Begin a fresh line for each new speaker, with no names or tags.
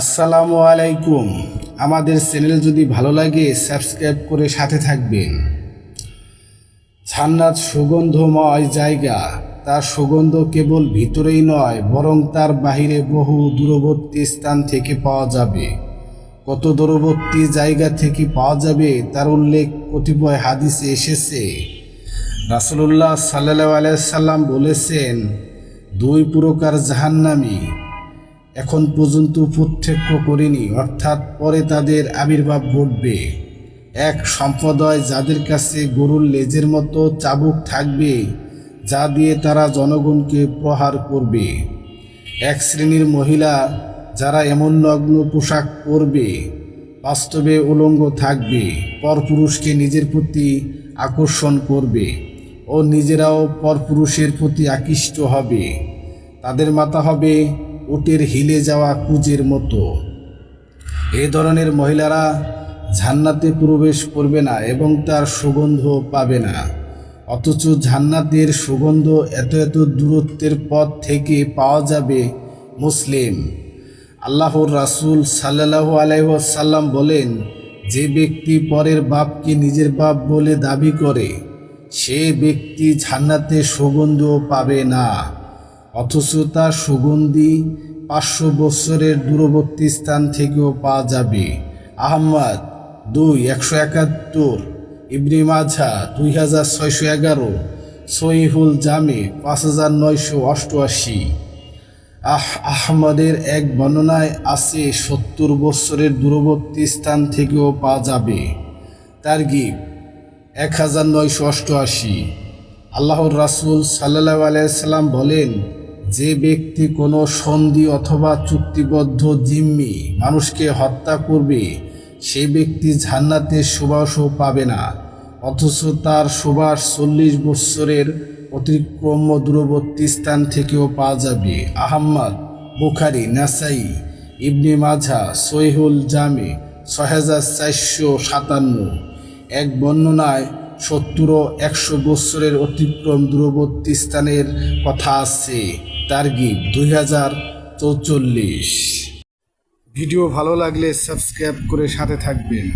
আসসালামু আলাইকুম। আমাদের চ্যানেল যদি ভালো লাগে সাবস্ক্রাইব করে সাথে থাকবেন। জান্নাত সুগন্ধময় জায়গা। তার সুগন্ধ কেবল ভিতরেই নয়, বরং তার বাহিরে বহু দূরবর্তী স্থান থেকে পাওয়া যাবে। কত দূরবর্তী জায়গা থেকে পাওয়া যাবে তার উল্লেখ কতিপয় হাদিসে এসেছে। রাসূলুল্লাহ সাল্লাল্লাহু আলাইহি সাল্লাম বলেছেন, দুই প্রকার জাহান্নামী এখন পর্যন্ত প্রত্যক্ষ করিনি, অর্থাৎ পরে তাদের আবির্ভাব ঘটবে। এক সম্প্রদায় যাদের কাছে গরুর লেজের মতো চাবুক থাকবে, যা দিয়ে তারা জনগণকে প্রহার করবে। এক শ্রেণীর মহিলা যারা এমন নগ্ন পোশাক পরবে, বাস্তবে উলঙ্গ থাকবে, পরপুরুষকে নিজের প্রতি আকর্ষণ করবে ও নিজেরাও পরপুরুষের প্রতি আকৃষ্ট হবে। তাদের মাথা হবে উটের হিলে যাওয়া কুজের মতো। এই ধরনের মহিলারা জান্নাতে প্রবেশ করবে না এবং তার সুগন্ধ পাবে না। অথচ জান্নাতের সুগন্ধ এত এত দূরত্বের পথ থেকে পাওয়া যাবে। মুসলিম। আল্লাহর রাসূল সাল্লাল্লাহু আলাইহি ওয়াসাল্লাম বলেন, যে ব্যক্তি পরের বাপকে নিজের বাপ বলে দাবি করে, সে ব্যক্তি জান্নাতে সুগন্ধ পাবে না, অথচ তার সুগন্ধি 500 বছরের দূরবর্তী স্থান থেকেও পাওয়া যাবে। আহমদ 2-171, ইবনে মাজাহ 2611, সহিহুল জামে 5988। আহমদের এক বর্ণনায় আছে 70 বছরের দূরবর্তী স্থান থেকেও পাওয়া যাবে। তারগিব 1988। আল্লাহর রাসূল সাল্লাল্লাহু আলাইহি সাল্লাম বলেন, যে ব্যক্তি কোনো সন্ধি অথবা চুক্তিবদ্ধ জিম্মি মানুষকে হত্যা করবে, সে ব্যক্তি জান্নাতের সুবাসও পাবে না, অথচ তার সুবাস 40 বছরের অতিক্রম দূরবর্তী স্থান থেকেও পাওয়া যাবে। আহমদ, বুখারী, নাসাই, ইবনে মাজাহ, সহিহুল জামে 6457। এক বর্ণনায় 70 ও 100 বছরের অতিক্রম দূরবর্তী স্থানের কথা আছে। তারগিব 2044। ভিডিও ভালো লাগলে সাবস্ক্রাইব করে সাথে থাকবেন।